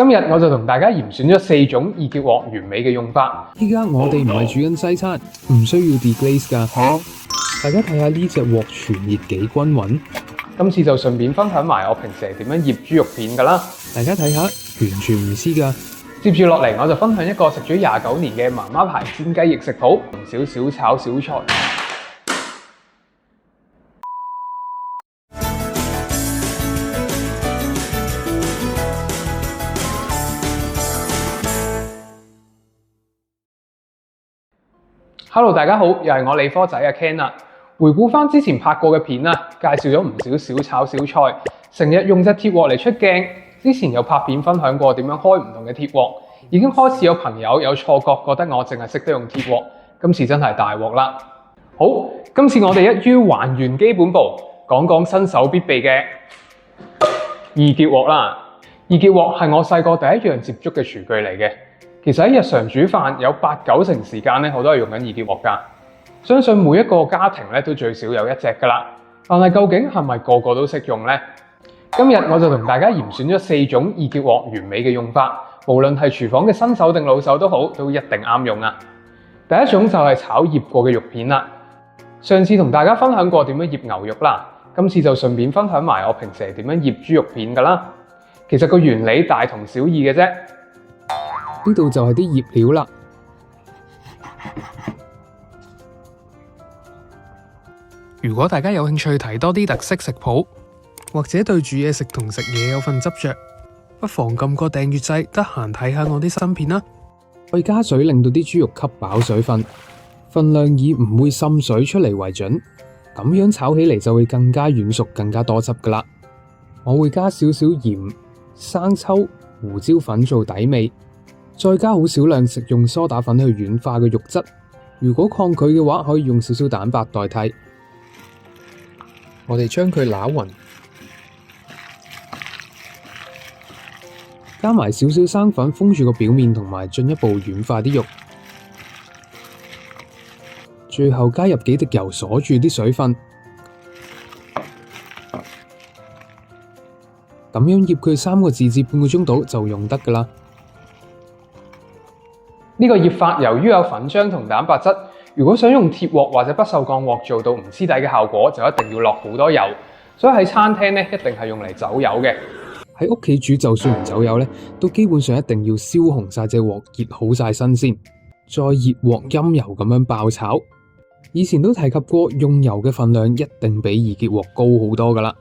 今日我就同大家嚴選咗4種易結鑊完美嘅用法。依家我哋唔係煮緊西餐，唔需要 deglaze 㗎。大家睇下呢隻鑊全熱幾均勻。今次就順便分享埋我平時係點樣醃豬肉片㗎啦。大家睇下，完全唔黐㗎。接住落嚟，我就分享一個食咗29年嘅媽媽牌煎雞翼食譜，同少少炒小菜。Hello， 大家好，又係我理科仔阿 Ken 啦。回顧翻之前拍過嘅片啦，介紹咗唔少小炒小菜，成日用隻鐵鑊嚟出鏡。之前有拍片分享過點樣開唔同嘅鐵鑊，已經開始有朋友有錯覺，覺得我淨係識得用鐵鑊。今次真係大鑊啦！好，今次我哋一於還原基本步，講講新手必備嘅易結鑊啦。易結鑊係我細個第一樣接觸嘅廚具嚟嘅。其實喺日常煮飯有8-9成時間咧，我都係用緊易結鑊㗎。相信每一個家庭咧都最少有一隻㗎啦。但係究竟係咪個個都識用呢？今日我就同大家嚴選咗4種易結鑊完美嘅用法，無論係廚房嘅新手定老手都好，都一定啱用啊！第一種就係炒醃過嘅肉片啦。上次同大家分享過點樣醃牛肉啦，今次就順便分享埋我平時係點樣醃豬肉片㗎啦。其實個原理大同小異嘅啫。呢度就係啲醃料啦。如果大家有興趣睇多啲特色食譜，或者對煮嘢食同食嘢有份執着，不妨撳個訂閱掣，得閒睇下我啲新片啦。再加水令到啲豬肉吸飽水分，份量以唔會滲水出嚟為準，咁樣炒起嚟就會更加軟熟，更加多汁噶啦。我會加少少鹽、生抽、胡椒粉做底味。再加好少量食用梳打粉去軟化嘅肉質，如果抗拒嘅話，可以用少少蛋白代替。我哋將佢撈勻，加埋少少生粉封住個表面，同埋進一步軟化啲肉。最後加入幾滴油鎖住啲水分，咁樣醃佢3個字至半個鐘度就用得㗎喇。呢個醃法由於有粉漿同蛋白質，如果想用鐵鑊或者不鏽鋼鑊做到唔黐底嘅效果，就一定要落好多油。所以喺餐廳咧，一定係用嚟走油嘅。喺屋企煮就算唔走油咧，都基本上一定要燒紅晒隻鑊，熱好晒身先，再熱鑊陰油咁樣爆炒。以前都提及過，用油嘅份量一定比易結鑊高好多噶啦。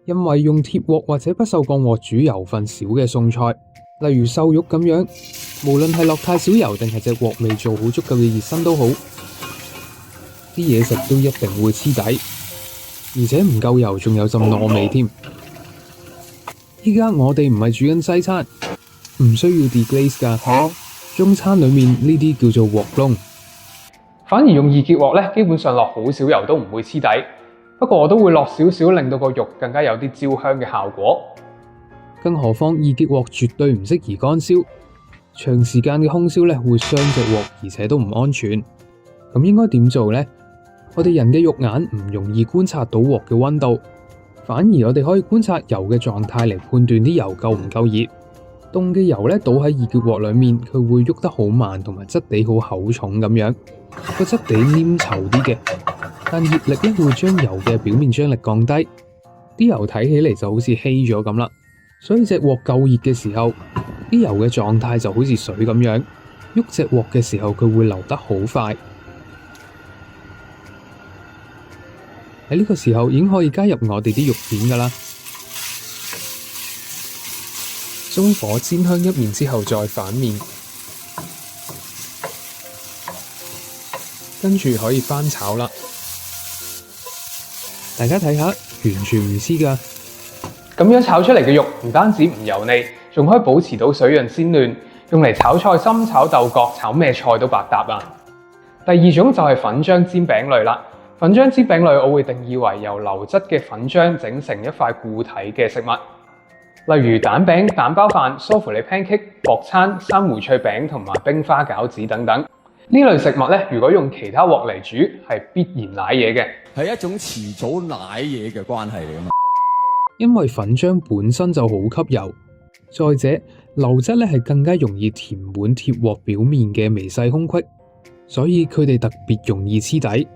因為用鐵鑊或者不鏽鋼鑊煮油份少嘅餸菜，例如瘦肉咁樣，無論係落太少油定係隻鑊未做好足夠嘅熱身都好，啲嘢食都一定會黐底，而且唔夠油仲有陣糯味添。依家我哋唔係煮緊西餐，唔需要 deglaze 㗎。中餐裏面呢啲叫做鑊窿。反而用易結鑊咧，基本上落好少油都唔會黐底。不過我都會落少少，令到個肉更加有啲焦香嘅效果。更何況易結鑊絕對唔適宜乾燒，長時間嘅空燒咧會傷隻鑊，而且都唔安全。咁應該點做呢？我哋人嘅肉眼唔容易觀察到鑊嘅溫度，反而我哋可以觀察油嘅狀態嚟判斷啲油夠唔夠熱。凍嘅油咧倒喺易結鑊裏面，佢會喐得好慢，同埋質地好厚重咁樣，個質地黏稠啲嘅。但熱力咧會將油嘅表面張力降低，啲油睇起嚟就好似稀咗咁啦。所以隻鑊夠熱嘅時候，啲油嘅狀態就好似水咁樣，喐隻鑊嘅時候佢會流得好快。喺呢個時候已經可以加入我哋啲肉片噶啦。中火煎香一面之後再反面，跟住可以翻炒啦。大家睇下，完全唔黐噶。咁樣炒出嚟嘅肉唔單止唔油膩，仲可以保持到水潤鮮嫩，用嚟炒菜心、炒豆角、炒咩菜都百搭啊！第二種就係粉漿煎餅類啦。粉漿煎餅類我會定義為由流質嘅粉漿整成一塊固體嘅食物，例如蛋餅、蛋包飯、梳芙利 pancake、薄餐、珊瑚脆餅同埋冰花餃子等等。呢類食物咧，如果用其他鑊嚟煮，係必然舐嘢嘅，係一種遲早舐嘢嘅關係嚟㗎嘛。因為粉漿本身就好吸油，再者流質咧係更加容易填滿鐵鑊表面嘅微細空隙，所以佢哋特別容易黐底。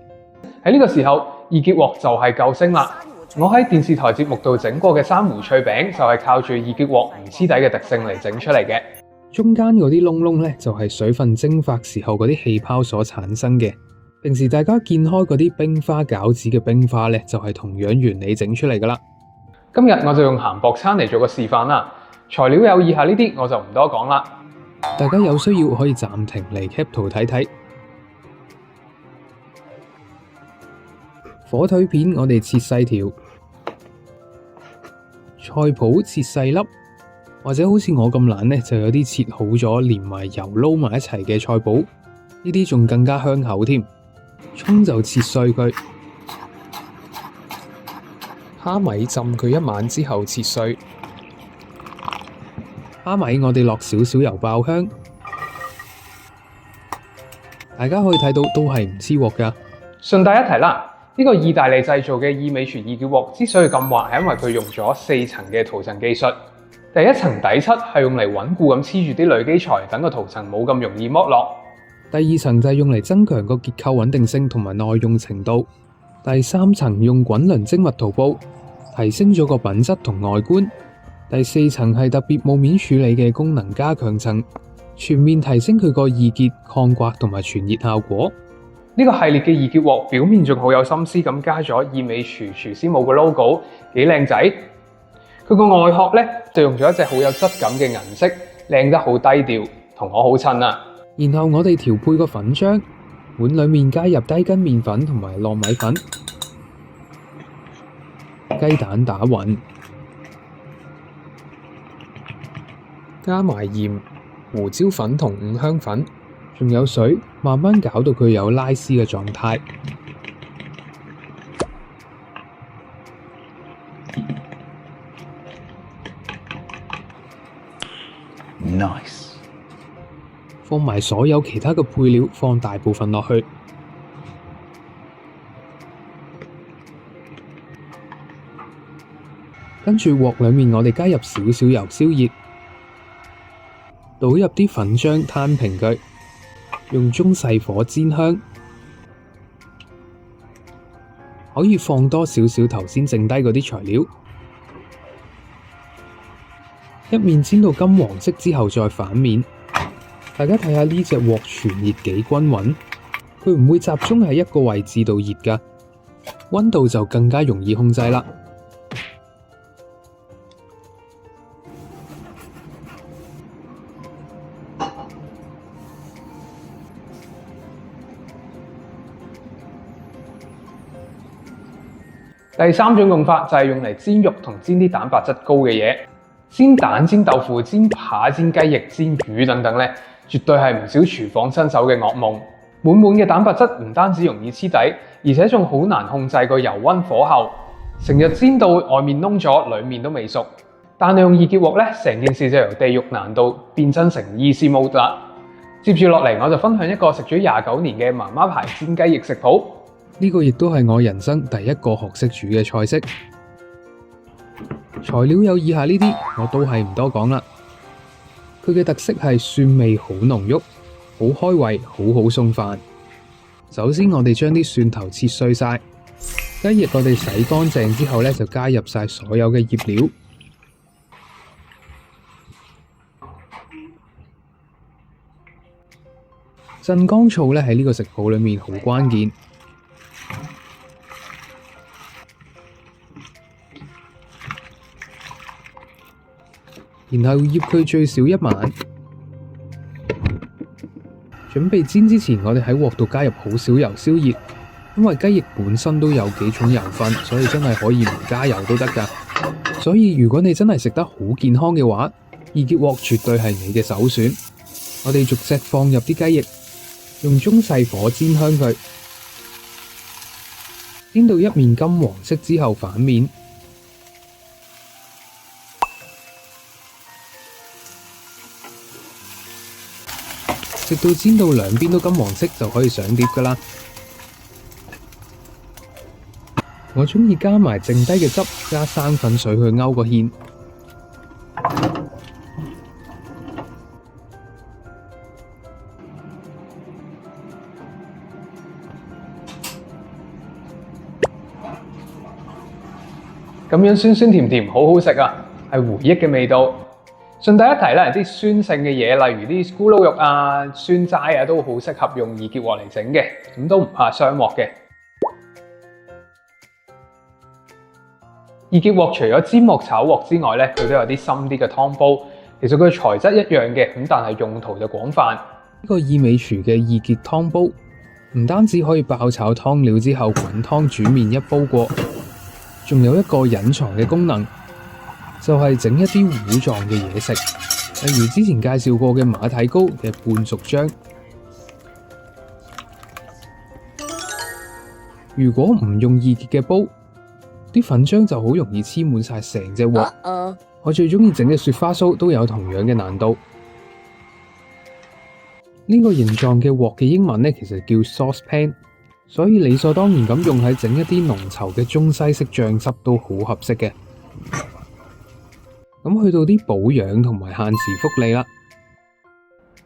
喺呢個時候，易結鑊就係救星啦！我喺電視台節目度整過嘅珊瑚脆餅就係靠住易結鑊唔黐底嘅特性嚟整出嚟嘅。中間嗰啲窿窿咧就係水分蒸發時候嗰啲氣泡所產生嘅。平時大家見開嗰啲冰花餃子嘅冰花咧，就係同樣原理整出嚟噶啦。今日我就用鹹薄餐嚟做個示範啦。材料有以下呢啲，我就唔多講啦。大家有需要可以暫停嚟 cap 圖睇睇。火腿片我哋切細條，菜脯切細粒，或者好似我咁懶呢，就有啲切好咗連埋油撈埋一齊嘅菜脯，呢啲仲更加香口添。蔥就切碎佢，蝦米浸佢一晚之後切碎。蝦米我哋落少少油爆香，大家可以睇到都係唔黐鑊㗎。順帶一提啦。呢個意大利製造嘅意美全易結鑊之所以咁滑，係因為佢用咗4層嘅塗層技術。第一層底漆係用嚟穩固咁黐住啲鋁基材，等個塗層冇咁容易剝落。第二層就係用嚟增強個結構穩定性同埋耐用程度。第3層用滾輪精密塗布，提升咗個品質同外觀。第4層係特別霧面處理嘅功能加強層，全面提升佢個易結、抗刮同埋傳熱效果。呢個系列嘅易結鑊表面仲好有心思咁加咗意美廚廚師帽個 logo， 幾靚仔。佢個外殼咧就用咗一隻好有質感嘅銀色，靚得好低調，同我好襯啊。然後我哋調配個粉漿，碗裡面加入低筋麵粉同埋糯米粉，雞蛋打勻，加埋鹽、胡椒粉同五香粉。仲有水，慢慢搞到佢有拉絲嘅狀態。Nice。放埋所有其他嘅配料，放大部分落去。跟住鑊裡面，我哋加入少少油燒熱，倒入啲粉漿攤平佢。用中細火煎香，可以放多少少頭先剩低嗰啲材料，一面煎到金黃色之後再反面。大家睇下呢隻鑊傳熱幾均勻，佢唔會集中喺一個位置度熱㗎，溫度就更加容易控制啦。第3種用法就係用嚟煎肉同煎啲蛋白質高嘅嘢，煎蛋、煎豆腐、煎扒、煎雞翼、煎魚等等咧，絕對係唔少廚房新手嘅噩夢。滿滿嘅蛋白質唔單止容易黐底，而且仲好難控制個油溫火候，成日煎到外面燶咗，裡面都未熟。但係用易結鑊咧，成件事就由地獄難度變真成 easy mode 啦。接住落嚟，我就分享一個食咗29年嘅媽媽牌煎雞翼食譜。呢個亦都係我人生第一個學識煮嘅菜式。材料有以下呢啲，我都係唔多講啦。佢嘅特色係蒜味好濃郁，好開胃，好好餸飯。首先我哋將啲蒜頭切碎晒，雞翼我哋洗乾淨之後呢，就加入晒所有嘅醃料。鎮江醋呢喺呢個食譜裏面好關鍵。然後醃佢最少1晚。準備煎之前，我哋喺鑊度加入好少油燒熱，因為雞翼本身都有幾重油分，所以真係可以唔加油都得㗎。所以如果你真係食得好健康嘅話，易結鑊絕對係你嘅首選。我哋逐隻放入啲雞翼，用中細火煎香佢，煎到一面金黃色之後反面。直到煎到兩邊都金黃色就可以上碟㗎喇。我鍾意加埋剩低嘅汁，加生粉水去勾個芡。咁樣酸酸甜甜，好好食啊，係回憶嘅味道。順帶一提咧，啲酸性嘅嘢，例如啲咕嚕肉啊、酸齋啊，都好適合用易潔鑊嚟整嘅，咁都唔怕傷鑊嘅。易潔鑊除咗煎鑊炒鑊之外咧，佢都有啲深啲嘅湯煲。其實佢材質一樣嘅，咁但係用途就廣泛。呢個意美廚嘅易潔湯煲，唔單止可以爆炒湯料之後滾湯煮麵一煲過，仲有一個隱藏嘅功能，就係整一啲糊狀嘅嘢食，例如之前介紹過嘅馬蹄糕嘅半熟漿。如果唔用易潔嘅煲，啲粉漿就好容易黐滿晒成隻鑊。我最中意整嘅雪花酥都有同樣嘅難度。呢個形狀嘅鑊嘅英文呢，其實叫 saucepan， 所以理所當然咁用喺整一啲濃稠嘅中西式醬汁都好合適嘅。咁去到啲保養同埋限時福利啦。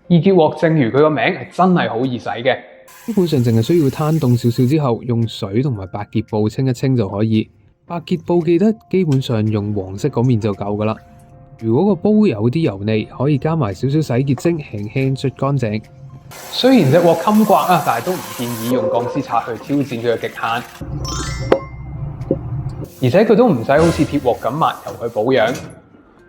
易潔鑊正如佢個名係真係好易洗嘅，基本上淨係需要攤凍少少之後，用水同埋百潔布清一清就可以。百潔布記得基本上用黃色嗰面就夠噶啦。如果個煲有啲油膩，可以加埋少少洗潔精，輕輕捽乾淨。雖然隻鑊襟刮啊，但係都唔建議用鋼絲刷去挑戰佢嘅極限。而且佢都唔使好似鐵鑊咁抹油去保養。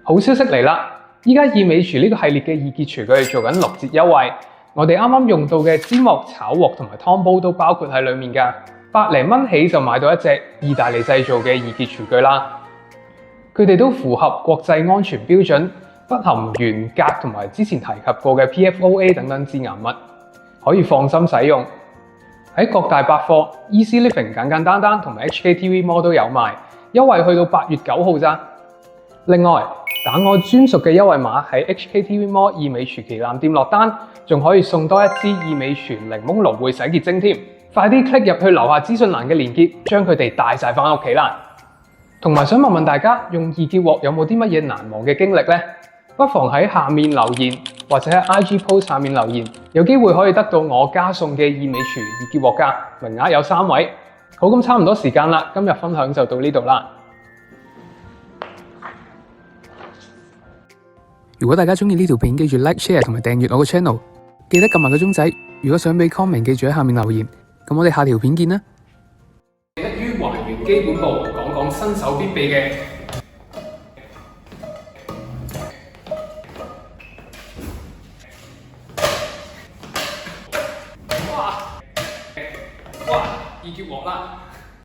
好消息嚟啦！依家意美廚呢個系列嘅易潔廚佢哋做緊6折優惠，我哋啱啱用到嘅煎鑊、炒鑊同埋湯煲都包括喺裡面㗎。百零蚊起就買到一隻意大利製造嘅易潔廚具啦。佢哋都符合國際安全標準，不含鉛、鎘同埋之前提及過嘅 PFOA 等等致癌物，可以放心使用。喺各大百貨、Easy Living 簡簡單單同埋 HKTV Mall 都有賣，優惠去到8月9號咋。另外，打我專屬嘅優惠碼喺 HKTV Mall 意美廚旗艦店落單，仲可以送多一支意美廚檸檬蘆薈洗潔精添。快啲 click 入去樓下資訊欄嘅連結，將佢哋帶晒返屋企啦！同埋想問問大家，用易潔鑊有冇啲乜嘢難忘嘅經歷呢？不妨喺下面留言，或者喺 IG post 下面留言，有機會可以得到我加送嘅意美廚易潔鑊㗎，名額有3位。好，咁差唔多時間啦，今日分享就到呢度啦。如果大家中意呢條片，記住 like、share 同埋訂閱我個 channel， 記得撳埋個鐘仔。如果想俾 comment， 記住喺下面留言。咁我哋下條片見啦！記得於還原基本步，講講新手必備嘅。哇！易潔鑊啦〜